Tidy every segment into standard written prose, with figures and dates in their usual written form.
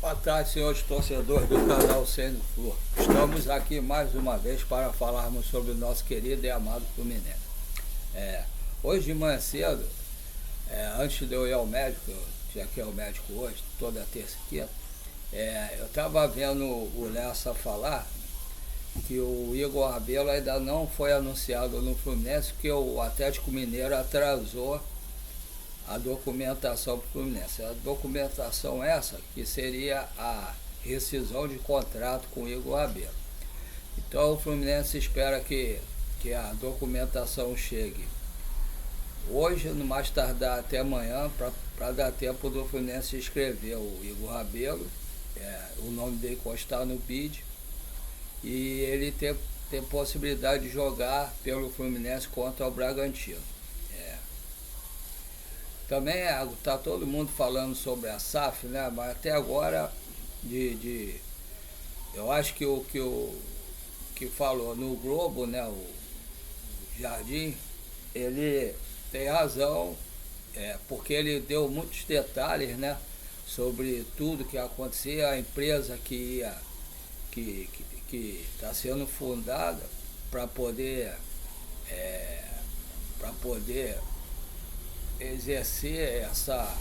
Boa tarde, senhores torcedores do canal Sênior Flu. Estamos aqui mais uma vez para falarmos sobre o nosso querido e amado Fluminense. Hoje de manhã cedo, antes de eu ir ao médico, eu tinha que ir ao médico hoje, toda terça e quinta, eu estava vendo o Lessa falar que o Igor Rabelo ainda não foi anunciado no Fluminense, porque o Atlético Mineiro atrasou a documentação para o Fluminense. A documentação essa que seria a rescisão de contrato com o Igor Rabelo. Então o Fluminense espera que a documentação chegue hoje, no mais tardar até amanhã, para dar tempo do Fluminense escrever o Igor Rabelo, o nome dele constar no BID, e ele ter possibilidade de jogar pelo Fluminense contra o Bragantino. Também está todo mundo falando sobre a SAF, né? Mas até agora, eu acho que o que falou no Globo, né? O Jardim, ele tem razão, porque ele deu muitos detalhes, né? Sobre tudo que acontecia, a empresa que está sendo fundada para poder exercer essa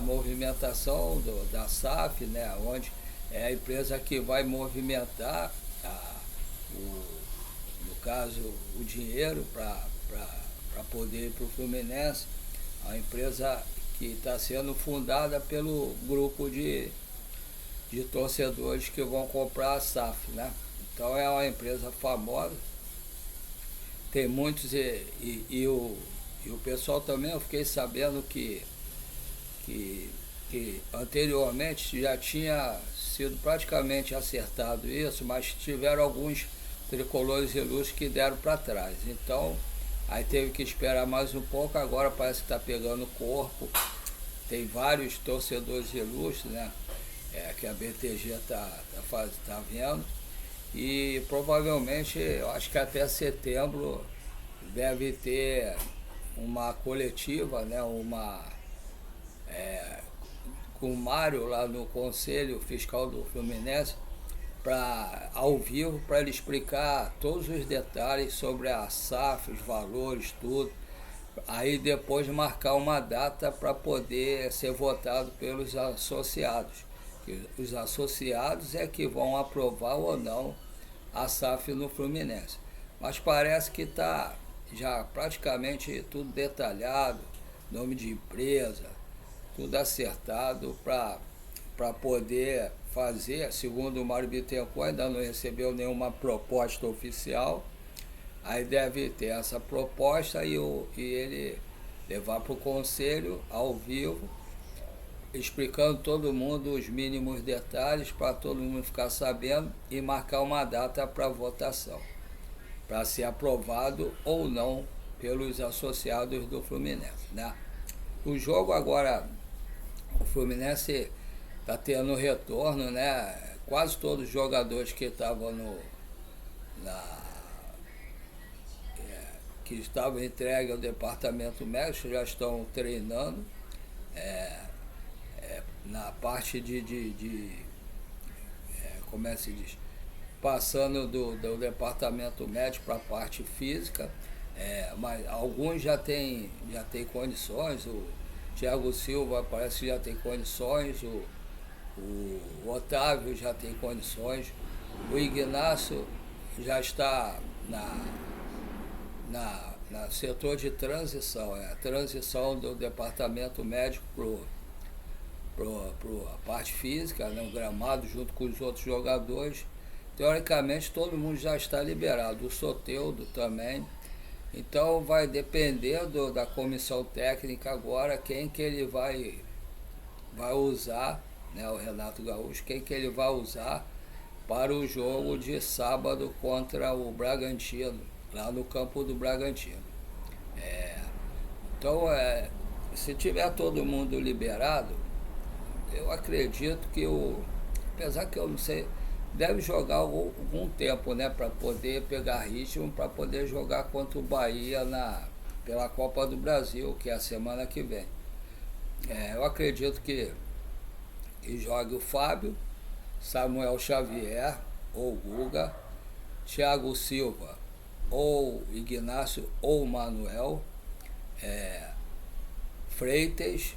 movimentação da SAF, né, onde é a empresa que vai movimentar, no caso, o dinheiro para poder ir para o Fluminense, a empresa que está sendo fundada pelo grupo de torcedores que vão comprar a SAF, né? Então é uma empresa famosa. Tem muitos, e o pessoal também, eu fiquei sabendo que anteriormente já tinha sido praticamente acertado isso, mas tiveram alguns tricolores ilustres que deram para trás. Então, aí teve que esperar mais um pouco, agora parece que está pegando corpo. Tem vários torcedores ilustres, né? Que a BTG está vendo. E provavelmente, eu acho que até setembro deve ter uma coletiva, né, com o Mário lá no Conselho Fiscal do Fluminense, ao vivo, para ele explicar todos os detalhes sobre a SAF, os valores, tudo. Aí depois marcar uma data para poder ser votado pelos associados. Os associados é que vão aprovar ou não a SAF no Fluminense. Mas parece que está já praticamente tudo detalhado, nome de empresa, tudo acertado para poder fazer. Segundo o Mário Bittencourt, ainda não recebeu nenhuma proposta oficial. Aí deve ter essa proposta e ele levar para o conselho ao vivo, explicando todo mundo os mínimos detalhes para todo mundo ficar sabendo e marcar uma data para votação, para ser aprovado ou não pelos associados do Fluminense, né? O jogo agora, o Fluminense está tendo retorno, né? Quase todos os jogadores que estavam que estavam entregues ao departamento médico já estão treinando. Na parte como é que se diz? Passando do departamento médico para a parte física, mas alguns já tem condições. O Thiago Silva parece que já tem condições, o Otávio já tem condições, o Ignacio já está na setor de transição, a transição do departamento médico para a parte física, né, um gramado junto com os outros jogadores. Teoricamente todo mundo já está liberado, o Soteldo também. Então vai depender da comissão técnica agora, quem que ele vai usar, né, o Renato Gaúcho, quem que ele vai usar para o jogo de sábado contra o Bragantino, lá no campo do Bragantino. Então, se tiver todo mundo liberado, eu acredito que apesar que eu não sei, deve jogar algum tempo, né, para poder pegar ritmo, para poder jogar contra o Bahia pela Copa do Brasil, que é a semana que vem. Eu acredito que jogue o Fábio, Samuel Xavier ou Guga, Thiago Silva ou Ignacio ou Manuel, Freitas,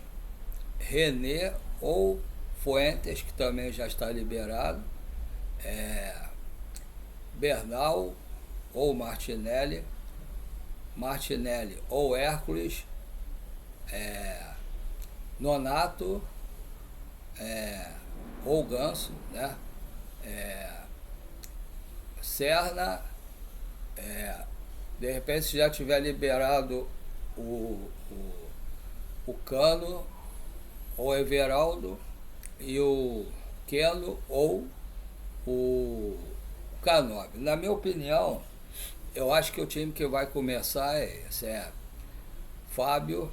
René ou Fuentes, que também já está liberado, Bernal ou Martinelli ou Hércules, Nonato ou Ganso, né? Serna, de repente se já tiver liberado o Cano ou Everaldo e o Keno ou o Canóbio. Na minha opinião, eu acho que o time que vai começar é esse, Fábio,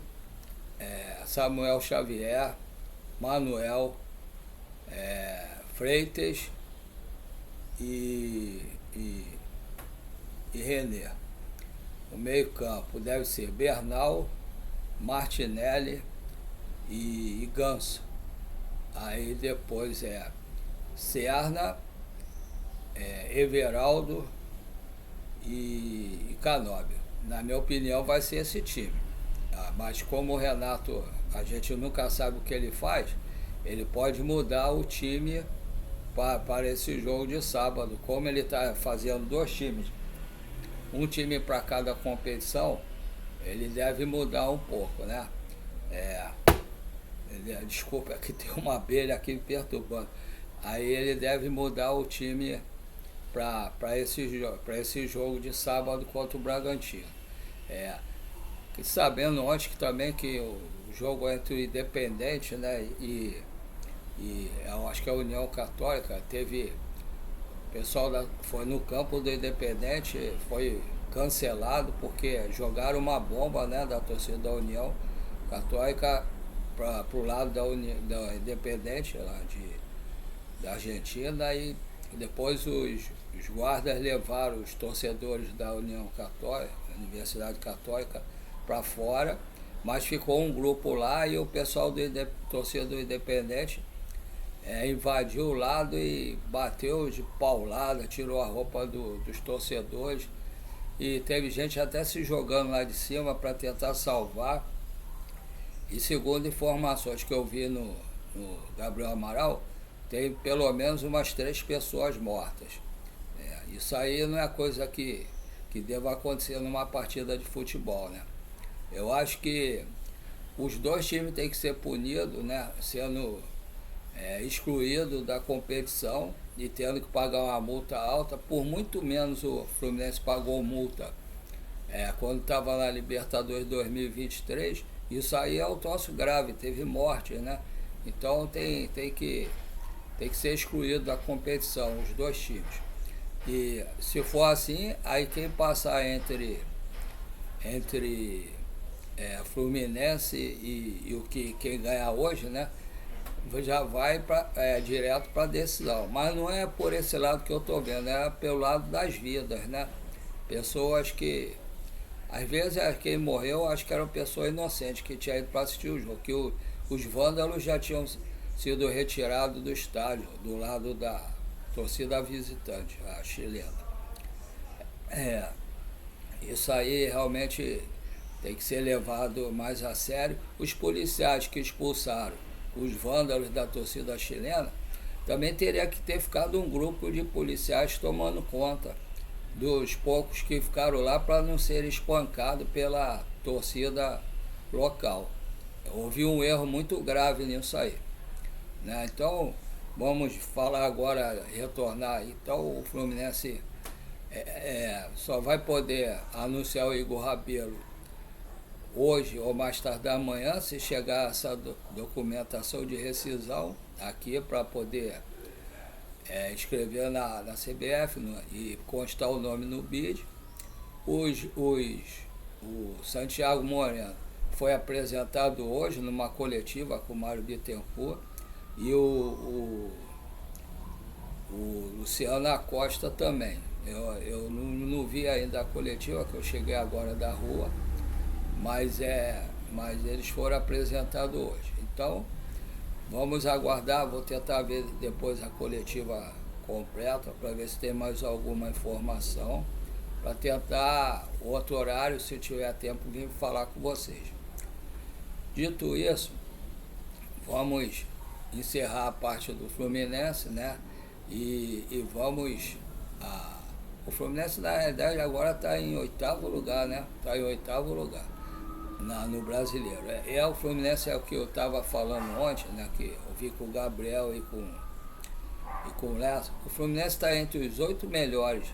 Samuel Xavier, Manuel, Freitas e René. O meio campo deve ser Bernal, Martinelli e Ganso. Aí depois Serna, Everaldo e Canóbio. Na minha opinião vai ser esse time. Mas como o Renato, a gente nunca sabe o que ele faz, ele pode mudar o time para esse jogo de sábado. Como ele está fazendo 2 times, um time para cada competição, ele deve mudar um pouco, né? Desculpa, aqui tem uma abelha aqui me perturbando. Aí ele deve mudar o time para esse jogo de sábado contra o Bragantino. Sabendo ontem também que o jogo entre o Independente, né, e eu acho que a União Católica teve. O pessoal foi no campo do Independente, foi cancelado porque jogaram uma bomba, né, da torcida da União Católica para o lado da Independente lá da Argentina, e depois os guardas levaram os torcedores da União Católica, Universidade Católica, para fora, mas ficou um grupo lá e o pessoal torcida do Independente invadiu o lado e bateu de paulada, tirou a roupa dos torcedores, e teve gente até se jogando lá de cima para tentar salvar. E segundo informações que eu vi no Gabriel Amaral, tem pelo menos umas 3 pessoas mortas. Isso aí não é coisa que deva acontecer numa partida de futebol, né? Eu acho que os 2 times têm que ser punidos, né? Sendo excluído da competição e tendo que pagar uma multa alta. Por muito menos o Fluminense pagou multa quando estava na Libertadores 2023. Isso aí é um troço grave, teve morte, né? Então tem que ser excluído da competição, os 2 times. E se for assim, aí quem passar entre Fluminense e quem ganhar hoje, né, já vai direto para a decisão. Mas não é por esse lado que eu estou vendo, é pelo lado das vidas, né? Pessoas que, às vezes, quem morreu, acho que eram pessoas inocentes que tinham ido para assistir o jogo, que os vândalos já tinham sido retirados do estádio, do lado da torcida visitante, a chilena. Isso aí realmente tem que ser levado mais a sério. Os policiais que expulsaram os vândalos da torcida chilena, também teria que ter ficado um grupo de policiais tomando conta dos poucos que ficaram lá para não serem espancados pela torcida local. Houve um erro muito grave nisso aí, né? Então, vamos falar agora, retornar. Então, o Fluminense só vai poder anunciar o Igor Rabelo hoje ou mais tarde amanhã, se chegar essa documentação de rescisão aqui para poder escrever na CBF e constar o nome no BID. O Santiago Moreno foi apresentado hoje numa coletiva com o Mário Bittencourt, e o Luciano Acosta também. Eu não vi ainda a coletiva, que eu cheguei agora da rua, mas mas eles foram apresentados hoje. Então, vamos aguardar, vou tentar ver depois a coletiva completa para ver se tem mais alguma informação, para tentar outro horário, se tiver tempo, vir falar com vocês. Dito isso, vamos encerrar a parte do Fluminense, né? E vamos... o Fluminense, na realidade, agora está em 8º lugar, né? Está em 8º lugar no Brasileiro. O Fluminense é o que eu estava falando ontem, né? Que eu vi com o Gabriel e com o Lessa. O Fluminense está entre os 8 melhores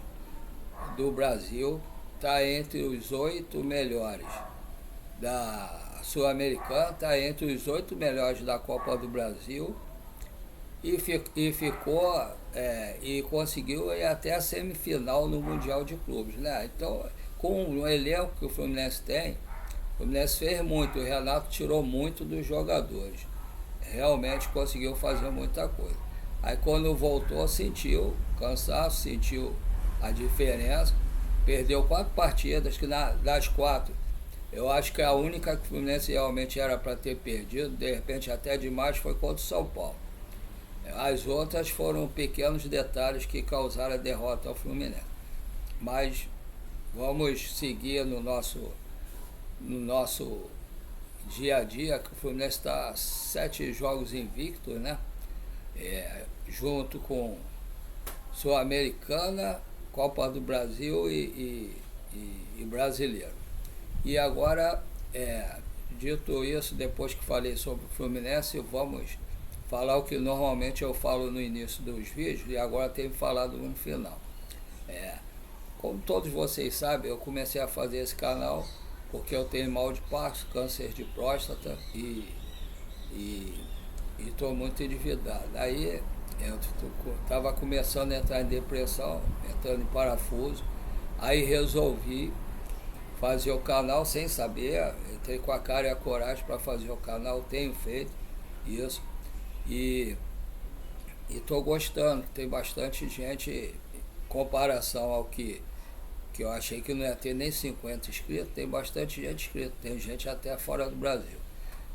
do Brasil, está entre os 8 melhores da Sul-Americana, está entre os 8 melhores da Copa do Brasil e ficou e conseguiu ir até a semifinal no Mundial de Clubes, né? Então, com o elenco que o Fluminense tem, o Fluminense fez muito, o Renato tirou muito dos jogadores, realmente conseguiu fazer muita coisa. Aí quando voltou, sentiu cansaço, sentiu a diferença, perdeu 4 partidas, que das 4, eu acho que a única que o Fluminense realmente era para ter perdido, de repente até demais, foi contra o São Paulo. As outras foram pequenos detalhes que causaram a derrota ao Fluminense. Mas vamos seguir no nosso dia a dia, que o Fluminense está 7 jogos invictos, né? Junto com Sul-Americana, Copa do Brasil e Brasileiro. E agora, dito isso, depois que falei sobre o Fluminense, vamos falar o que normalmente eu falo no início dos vídeos e agora tenho falado no final. Como todos vocês sabem, eu comecei a fazer esse canal porque eu tenho mal de Parkinson, câncer de próstata e estou muito endividado. Aí eu estava começando a entrar em depressão, entrando em parafuso, aí resolvi fazer o canal sem saber, entrei com a cara e a coragem para fazer o canal, tenho feito isso e estou gostando, tem bastante gente em comparação ao que eu achei que não ia ter nem 50 inscritos, tem bastante gente inscrita, tem gente até fora do Brasil,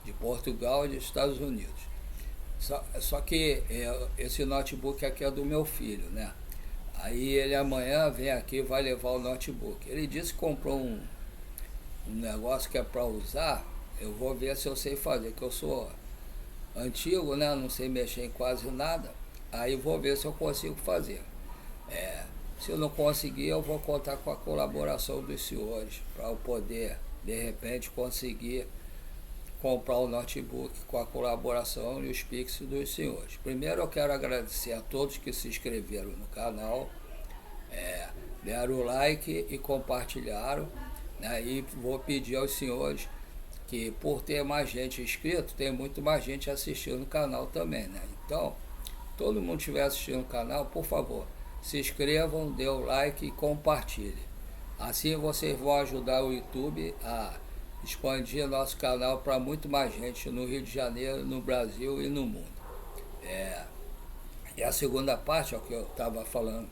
de Portugal e dos Estados Unidos. Só que esse notebook aqui é do meu filho, né? Aí ele amanhã vem aqui e vai levar o notebook. Ele disse que comprou um negócio que é para usar, eu vou ver se eu sei fazer, que eu sou antigo, né? Não sei mexer em quase nada, aí vou ver se eu consigo fazer. Se eu não conseguir, eu vou contar com a colaboração dos senhores, para eu poder, de repente, conseguir comprar o notebook com a colaboração e os Pix dos senhores. Primeiro eu quero agradecer a todos que se inscreveram no canal, deram o like e compartilharam, né? E vou pedir aos senhores que, por ter mais gente inscrito, tem muito mais gente assistindo o canal também, né? Então, todo mundo que estiver assistindo o canal, por favor, se inscrevam, dê o like e compartilhe. Assim vocês vão ajudar o YouTube a expandir nosso canal para muito mais gente no Rio de Janeiro, no Brasil e no mundo. E a segunda parte, que eu estava falando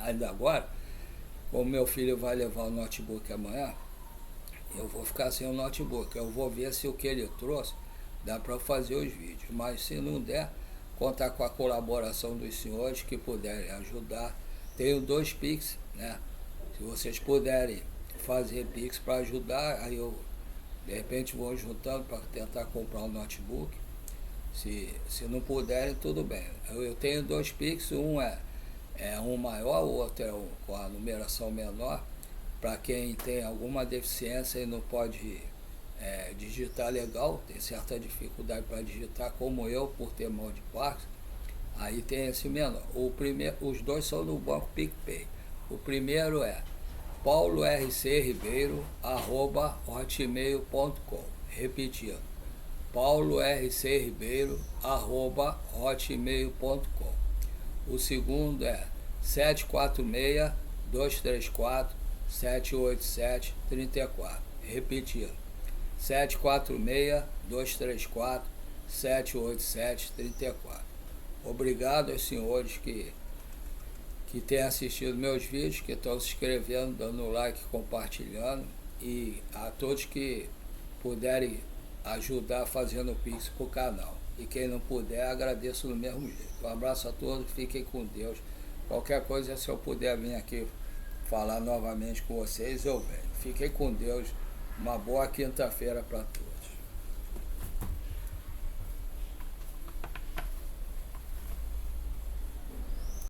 ainda agora, como meu filho vai levar o notebook amanhã, eu vou ficar sem o notebook. Eu vou ver se o que ele trouxe dá para fazer os vídeos, mas se não der, contar com a colaboração dos senhores que puderem ajudar. Tenho 2 Pix, né? Se vocês puderem fazer Pix para ajudar, aí eu de repente vou juntando para tentar comprar um notebook. Se não puderem, tudo bem. Eu tenho 2 Pix, um é um maior, o outro é com a numeração menor, para quem tem alguma deficiência e não pode digitar legal, tem certa dificuldade para digitar, como eu, por ter mal de Parkinson, aí tem esse menor. Os 2 são no Banco PicPay. O primeiro é paulorcribeiro@hotmail.com. Repetindo, paulorcribeiro@hotmail.com. O segundo é 746-234-787-34. Repetindo, 746-234-787-34. Obrigado aos senhores que têm assistido meus vídeos, que estão se inscrevendo, dando like, compartilhando, e a todos que puderem ajudar fazendo o Pix pro canal. E quem não puder, agradeço do mesmo jeito. Um abraço a todos, fiquem com Deus. Qualquer coisa, se eu puder vir aqui falar novamente com vocês, eu venho. Fiquem com Deus. Uma boa quinta-feira para todos.